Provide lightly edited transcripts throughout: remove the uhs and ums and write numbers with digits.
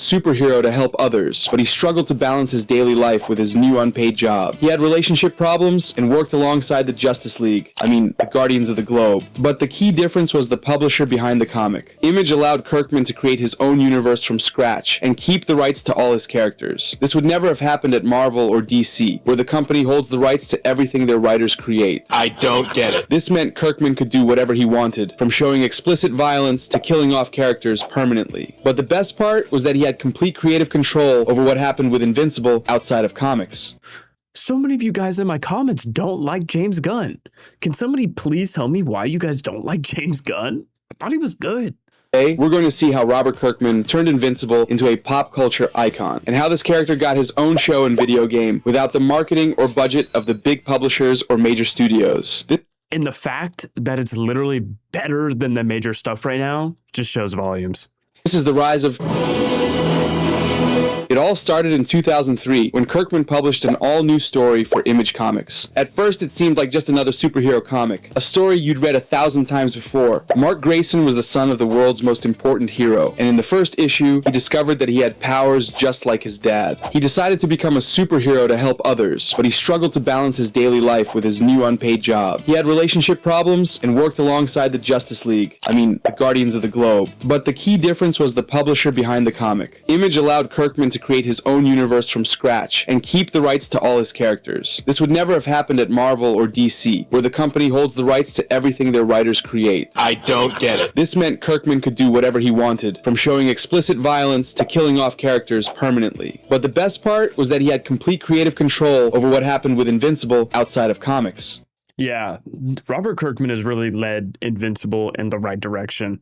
superhero to help others, but he struggled to balance his daily life with his new unpaid job. He had relationship problems and worked alongside the Justice League, the Guardians of the Globe. But the key difference was the publisher behind the comic. Image allowed Kirkman to create his own universe from scratch and keep the rights to all his characters. This would never have happened at Marvel or DC, where the company holds the rights to everything their writers create. I don't get it. This meant Kirkman could do whatever he wanted, from showing explicit violence to killing off characters permanently. But the best part was that he had complete creative control over what happened with Invincible outside of comics. So many of you guys in my comments don't like James Gunn. Can somebody please tell me why you guys don't like James Gunn? I thought he was good. Today, we're going to see how Robert Kirkman turned Invincible into a pop culture icon, and how this character got his own show and video game without the marketing or budget of the big publishers or major studios. And the fact that it's literally better than the major stuff right now just shows volumes. This is the rise of... It all started in 2003 when Kirkman published an all-new story for Image Comics. At first, it seemed like just another superhero comic, a story you'd read 1,000 times before. Mark Grayson was the son of the world's most important hero, and in the first issue, he discovered that he had powers just like his dad. He decided to become a superhero to help others, but he struggled to balance his daily life with his new unpaid job. He had relationship problems and worked alongside the Justice League, the Guardians of the Globe. But the key difference was the publisher behind the comic. Image allowed Kirkman to create his own universe from scratch and keep the rights to all his characters. This would never have happened at Marvel or DC, where the company holds the rights to everything their writers create. I don't get it. This meant Kirkman could do whatever he wanted, from showing explicit violence to killing off characters permanently. But the best part was that he had complete creative control over what happened with Invincible outside of comics. Yeah, Robert Kirkman has really led Invincible in the right direction.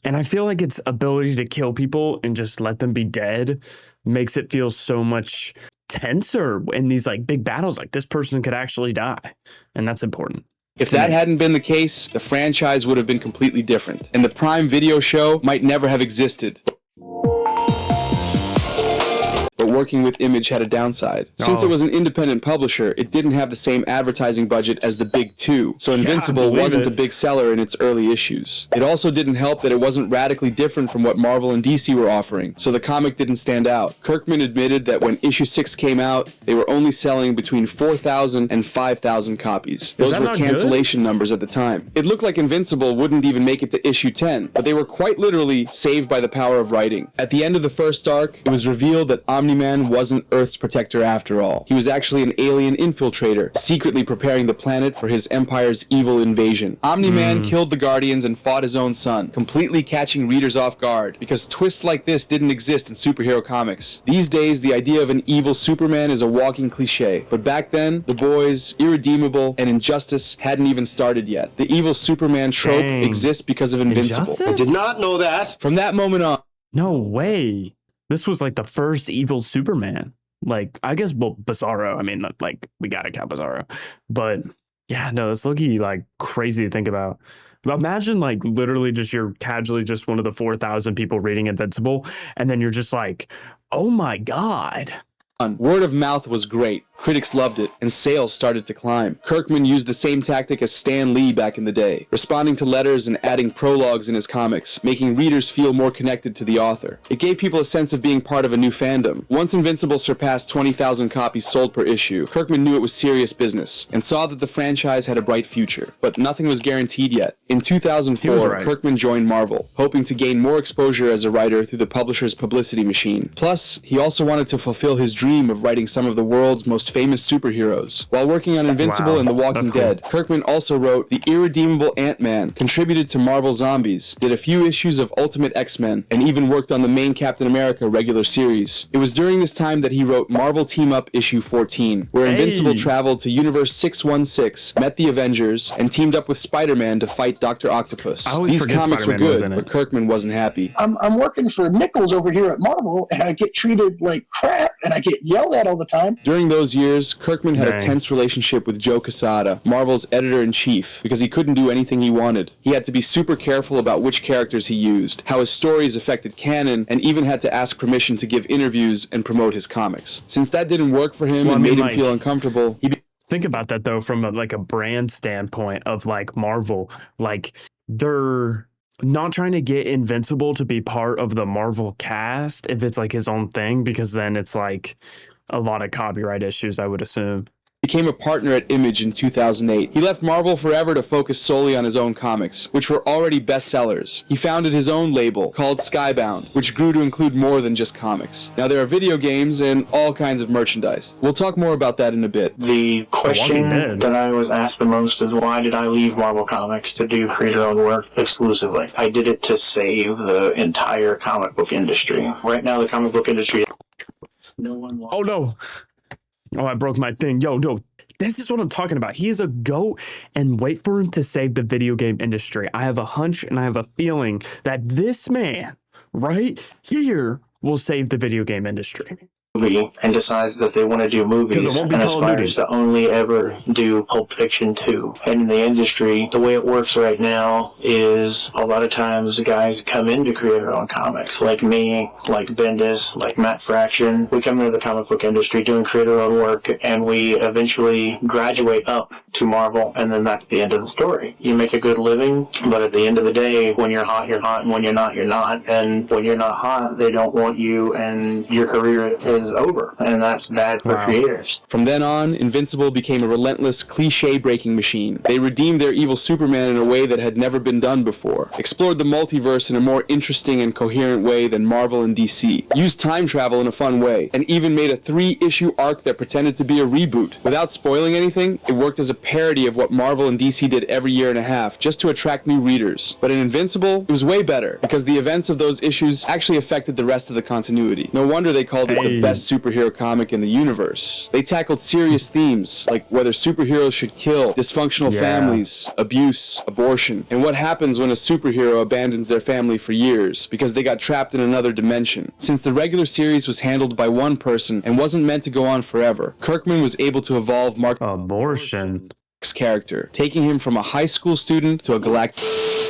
And I feel like its ability to kill people and just let them be dead makes it feel so much tenser in these big battles. Like, this person could actually die, and that's important. If that hadn't been the case, the franchise would have been completely different, and the Prime Video show might never have existed. But working with Image had a downside. Since it was an independent publisher, it didn't have the same advertising budget as the big two, so Invincible wasn't a big seller in its early issues. It also didn't help that it wasn't radically different from what Marvel and DC were offering, so the comic didn't stand out. Kirkman admitted that when issue 6 came out, they were only selling between 4,000 and 5,000 copies. Those were cancellation numbers at the time. It looked like Invincible wouldn't even make it to issue 10, but they were quite literally saved by the power of writing. At the end of the first arc, it was revealed that Omni-Man wasn't Earth's protector after all. He was actually an alien infiltrator, secretly preparing the planet for his empire's evil invasion. Omni-Man killed the Guardians and fought his own son, completely catching readers off guard, because twists like this didn't exist in superhero comics. These days, the idea of an evil Superman is a walking cliche, but back then, The Boys, Irredeemable, and Injustice hadn't even started yet. The evil Superman trope exists because of Invincible. Injustice? I did not know that. From that moment on, No way. This was the first evil Superman. I guess, Bizarro. I mean, we gotta count Bizarro. But yeah, no, it's low-key crazy to think about. But imagine literally you're casually just one of the 4,000 people reading Invincible, and then you're just oh my God. Word of mouth was great. Critics loved it, and sales started to climb. Kirkman used the same tactic as Stan Lee back in the day, responding to letters and adding prologues in his comics, making readers feel more connected to the author. It gave people a sense of being part of a new fandom. Once Invincible surpassed 20,000 copies sold per issue, Kirkman knew it was serious business, and saw that the franchise had a bright future. But nothing was guaranteed yet. In 2004, Kirkman joined Marvel, hoping to gain more exposure as a writer through the publisher's publicity machine. Plus, he also wanted to fulfill his dream of writing some of the world's most famous superheroes. While working on Invincible and The Walking Dead, Kirkman also wrote The Irredeemable Ant-Man, contributed to Marvel Zombies, did a few issues of Ultimate X-Men, and even worked on the main Captain America regular series. It was during this time that he wrote Marvel Team Up issue 14, where Invincible traveled to Universe 616, met the Avengers, and teamed up with Spider-Man to fight Dr. Octopus. These comics were good, but Kirkman wasn't happy. I'm working for Nichols over here at Marvel, and I get treated like crap, and I get yelled at all the time. During those years, Kirkman had a tense relationship with Joe Quesada, Marvel's editor-in-chief, because he couldn't do anything he wanted. He had to be super careful about which characters he used, how his stories affected canon, and even had to ask permission to give interviews and promote his comics. Since that didn't work for him and made him feel uncomfortable, think about that though from a brand standpoint of Marvel, they're not trying to get Invincible to be part of the Marvel cast if it's like his own thing, because then it's like a lot of copyright issues, I would assume. Became a partner at Image in 2008. He left Marvel forever to focus solely on his own comics, which were already bestsellers. He founded his own label called Skybound, which grew to include more than just comics. Now there are video games and all kinds of merchandise. We'll talk more about that in a bit. The question that I was asked the most is, why did I leave Marvel Comics to do creator-owned work exclusively? I did it to save the entire comic book industry. Right now, the comic book industry, no one wants. Oh no. Oh, I broke my thing. Yo, this is what I'm talking about. He is a goat, and wait for him to save the video game industry. I have a hunch and I have a feeling that this man right here will save the video game industry. Movie and decides that they want to do movies and aspires to only ever do Pulp Fiction 2. And in the industry, the way it works right now is a lot of times guys come into creator-owned comics, like me, like Bendis, like Matt Fraction. We come into the comic book industry doing creator-owned work, and we eventually graduate up to Marvel, and then that's the end of the story. You make a good living, but at the end of the day, when you're hot, and when you're not, you're not. And when you're not hot, they don't want you, and your career is over, and that's bad for creators. From then on, Invincible became a relentless, cliche-breaking machine. They redeemed their evil Superman in a way that had never been done before, explored the multiverse in a more interesting and coherent way than Marvel and DC, used time travel in a fun way, and even made a 3-issue arc that pretended to be a reboot. Without spoiling anything, it worked as a parody of what Marvel and DC did every year and a half, just to attract new readers. But in Invincible, it was way better, because the events of those issues actually affected the rest of the continuity. No wonder they called it the best superhero comic in the universe. They tackled serious themes, like whether superheroes should kill, dysfunctional families, abuse, abortion, and what happens when a superhero abandons their family for years because they got trapped in another dimension. Since the regular series was handled by one person and wasn't meant to go on forever, Kirkman was able to evolve Mark's character, taking him from a high school student to a galactic...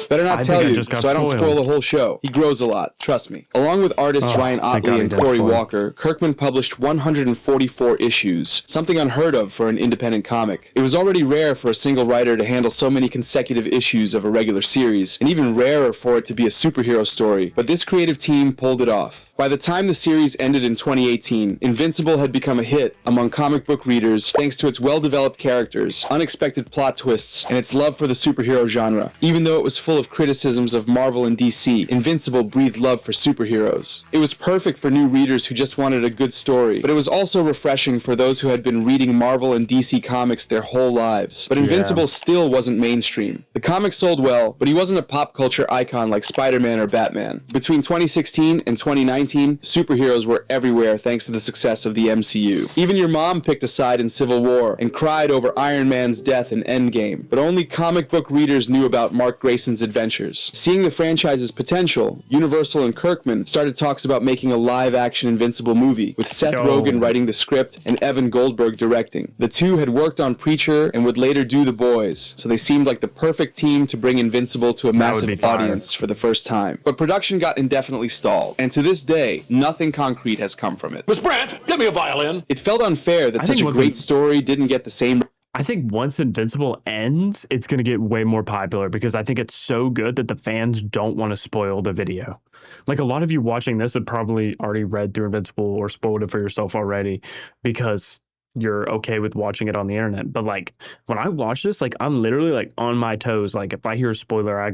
Better not tell you, so I don't spoil the whole show. He grows a lot, trust me. Along with artists Ryan Ottley and Cory Walker, Kirkman published 144 issues, something unheard of for an independent comic. It was already rare for a single writer to handle so many consecutive issues of a regular series, and even rarer for it to be a superhero story, but this creative team pulled it off. By the time the series ended in 2018, Invincible had become a hit among comic book readers thanks to its well-developed characters, unexpected plot twists, and its love for the superhero genre. Even though it was full of criticisms of Marvel and DC, Invincible breathed love for superheroes. It was perfect for new readers who just wanted a good story, but it was also refreshing for those who had been reading Marvel and DC comics their whole lives. But Invincible still wasn't mainstream. The comic sold well, but he wasn't a pop culture icon like Spider-Man or Batman. Between 2016 and 2019, superheroes were everywhere thanks to the success of the MCU. Even your mom picked a side in Civil War and cried over Iron Man's death in Endgame, but only comic book readers knew about Mark Grayson's adventures. Seeing the franchise's potential, Universal and Kirkman started talks about making a live-action Invincible movie, with Seth Rogen writing the script and Evan Goldberg directing. The two had worked on Preacher and would later do The Boys, so they seemed like the perfect team to bring Invincible to a massive audience for the first time. But production got indefinitely stalled, and to this day, nothing concrete has come from it. Miss Brandt, get me a violin. It felt unfair that such a great story didn't get the same... I think once Invincible ends, it's going to get way more popular because I think it's so good that the fans don't want to spoil the video. Like, a lot of you watching this have probably already read through Invincible or spoiled it for yourself already because you're okay with watching it on the internet. But like, when I watch this, like, I'm literally like on my toes. Like, if I hear a spoiler, I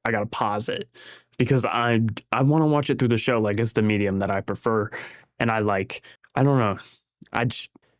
got to pause it because I want to watch it through the show. Like, it's the medium that I prefer. And I don't know.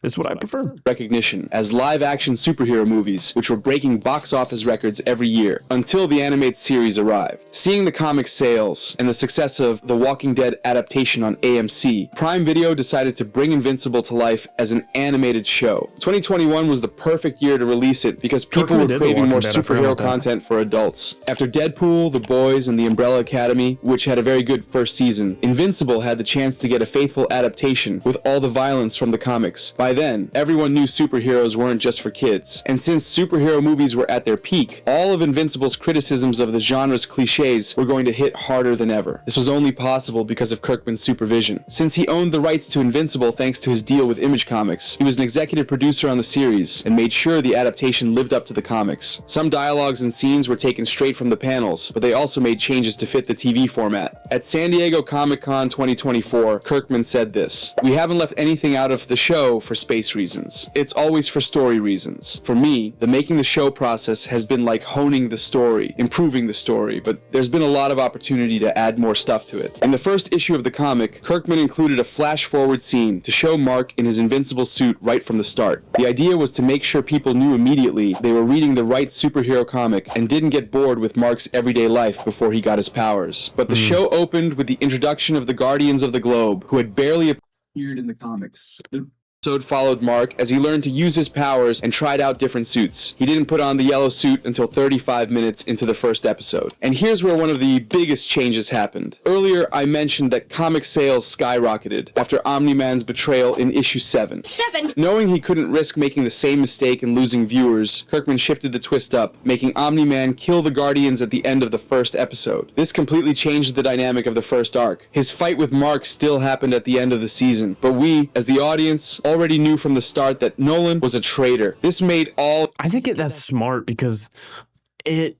This is what I prefer. Recognition as live-action superhero movies, which were breaking box office records every year, until the animated series arrived. Seeing the comic sales and the success of The Walking Dead adaptation on AMC, Prime Video decided to bring Invincible to life as an animated show. 2021 was the perfect year to release it because people were craving more superhero content for adults. After Deadpool, The Boys, and The Umbrella Academy, which had a very good first season, Invincible had the chance to get a faithful adaptation with all the violence from the comics by By then, everyone knew superheroes weren't just for kids, and since superhero movies were at their peak, all of Invincible's criticisms of the genre's cliches were going to hit harder than ever. This was only possible because of Kirkman's supervision. Since he owned the rights to Invincible thanks to his deal with Image Comics, he was an executive producer on the series and made sure the adaptation lived up to the comics. Some dialogues and scenes were taken straight from the panels, but they also made changes to fit the TV format. At San Diego Comic-Con 2024, Kirkman said this: "We haven't left anything out of the show for space reasons. It's always for story reasons. For me, the making the show process has been like honing the story, improving the story, but there's been a lot of opportunity to add more stuff to it." In the first issue of the comic, Kirkman included a flash-forward scene to show Mark in his Invincible suit right from the start. The idea was to make sure people knew immediately they were reading the right superhero comic and didn't get bored with Mark's everyday life before he got his powers. But the show opened with the introduction of the Guardians of the Globe, who had barely appeared in the comics. The episode followed Mark as he learned to use his powers and tried out different suits. He didn't put on the yellow suit until 35 minutes into the first episode. And here's where one of the biggest changes happened. Earlier, I mentioned that comic sales skyrocketed after Omni-Man's betrayal in issue 7. Knowing he couldn't risk making the same mistake and losing viewers, Kirkman shifted the twist up, making Omni-Man kill the Guardians at the end of the first episode. This completely changed the dynamic of the first arc. His fight with Mark still happened at the end of the season, but we, as the audience, already knew from the start that Nolan was a traitor. This made all... I think that's smart because it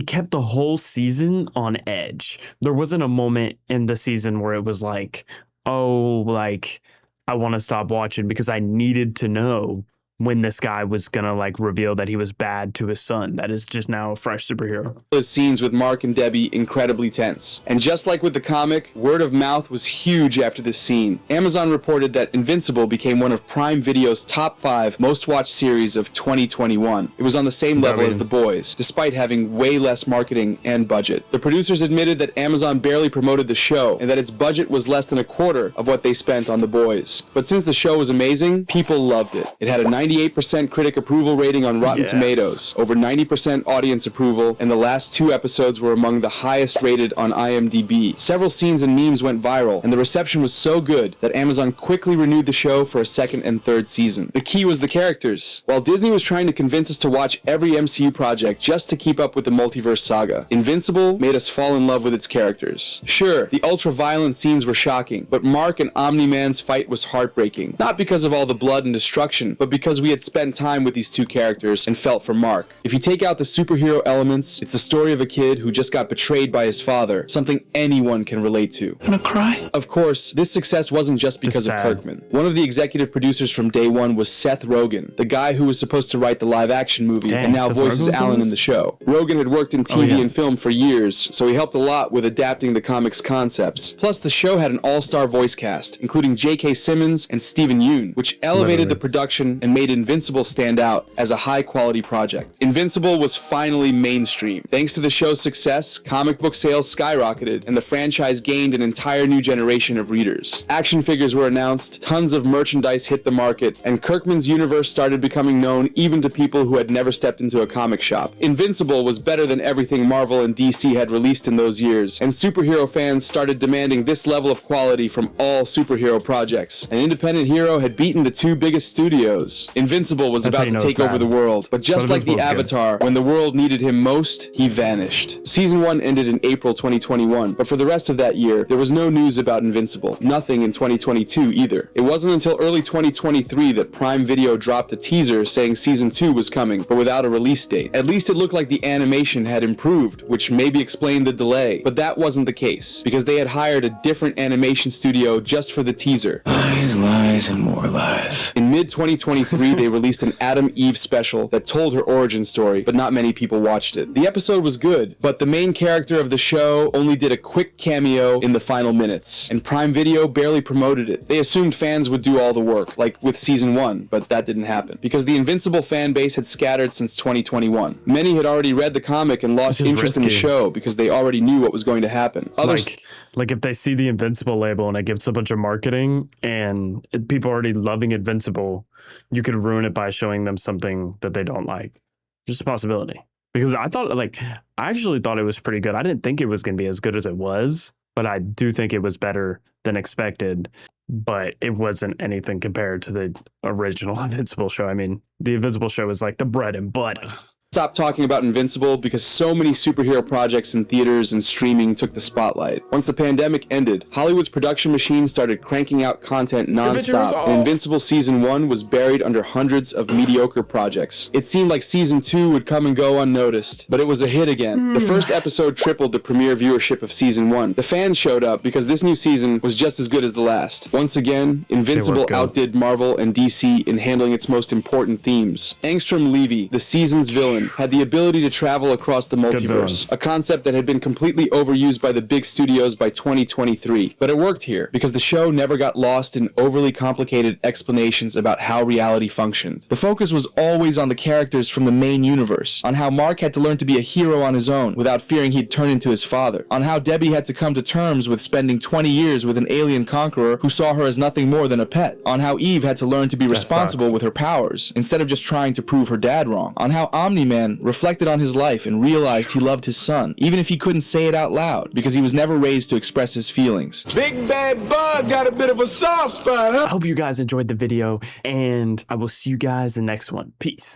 kept the whole season on edge. There wasn't a moment in the season where it was like, oh, like, I want to stop watching because I needed to know when this guy was gonna like reveal that he was bad to his son. That is just now a fresh superhero. The scenes with Mark and Debbie incredibly tense. And just like with the comic, word of mouth was huge after this scene. Amazon reported that Invincible became one of Prime Video's top 5 most watched series of 2021. It was on the same level as The Boys, despite having way less marketing and budget. The producers admitted that Amazon barely promoted the show and that its budget was less than a quarter of what they spent on The Boys. But since the show was amazing, people loved it. It had a 98% critic approval rating on Rotten Tomatoes, over 90% audience approval, and the last 2 episodes were among the highest rated on IMDb. Several scenes and memes went viral, and the reception was so good that Amazon quickly renewed the show for a 2nd and 3rd season. The key was the characters. While Disney was trying to convince us to watch every MCU project just to keep up with the multiverse saga, Invincible made us fall in love with its characters. Sure, the ultra-violent scenes were shocking, but Mark and Omni-Man's fight was heartbreaking. Not because of all the blood and destruction, but because we had spent time with these 2 characters and felt for Mark. If you take out the superhero elements, it's the story of a kid who just got betrayed by his father, something anyone can relate to. Gonna cry? Of course, this success wasn't just because of Kirkman. One of the executive producers from day one was Seth Rogen, the guy who was supposed to write the live-action movie and now voices Alan in the show. Rogen had worked in TV and film for years, so he helped a lot with adapting the comics concepts. Plus, the show had an all-star voice cast, including J.K. Simmons and Steven Yeun, which elevated the production and made Invincible stand out as a high-quality project. Invincible was finally mainstream. Thanks to the show's success, comic book sales skyrocketed, and the franchise gained an entire new generation of readers. Action figures were announced, tons of merchandise hit the market, and Kirkman's universe started becoming known even to people who had never stepped into a comic shop. Invincible was better than everything Marvel and DC had released in those years, and superhero fans started demanding this level of quality from all superhero projects. An independent hero had beaten the 2 biggest studios. Invincible was about to take over the world, but just like the Avatar, when the world needed him most, he vanished. Season 1 ended in April 2021, but for the rest of that year, there was no news about Invincible. Nothing in 2022 either. It wasn't until early 2023 that Prime Video dropped a teaser saying Season 2 was coming, but without a release date. At least it looked like the animation had improved, which maybe explained the delay, but that wasn't the case, because they had hired a different animation studio just for the teaser. Lies, lies, and more lies. In mid-2023, they released an Adam Eve special that told her origin story, but not many people watched it. The episode was good, but the main character of the show only did a quick cameo in the final minutes, and Prime Video barely promoted it. They assumed fans would do all the work, like with Season 1, but that didn't happen, because the Invincible fan base had scattered since 2021. Many had already read the comic and lost interest in the show because they already knew what was going to happen. Others... Like if they see the Invincible label and it gives a bunch of marketing and people are already loving Invincible, you could ruin it by showing them something that they don't like. Just a possibility. Because I actually thought it was pretty good. I didn't think it was going to be as good as it was, but I do think it was better than expected. But it wasn't anything compared to the original Invincible show. I mean, the Invincible show is like the bread and butter. Stop talking about Invincible because so many superhero projects in theaters and streaming took the spotlight. Once the pandemic ended, Hollywood's production machine started cranking out content non-stop, and Invincible Season 1 was buried under hundreds of mediocre projects. It seemed like Season 2 would come and go unnoticed, but it was a hit again. The first episode tripled the premiere viewership of Season 1. The fans showed up because this new season was just as good as the last. Once again, Invincible outdid Marvel and DC in handling its most important themes. Angstrom Levy, the season's villain, had the ability to travel across the multiverse, a concept that had been completely overused by the big studios by 2023. But it worked here, because the show never got lost in overly complicated explanations about how reality functioned. The focus was always on the characters from the main universe, on how Mark had to learn to be a hero on his own without fearing he'd turn into his father, on how Debbie had to come to terms with spending 20 years with an alien conqueror who saw her as nothing more than a pet, on how Eve had to learn to be responsible with her powers, instead of just trying to prove her dad wrong, on how Omni-Man reflected on his life and realized he loved his son, even if he couldn't say it out loud, because he was never raised to express his feelings. Big Bad Bug got a bit of a soft spot, huh? I hope you guys enjoyed the video, and I will see you guys in the next one. Peace.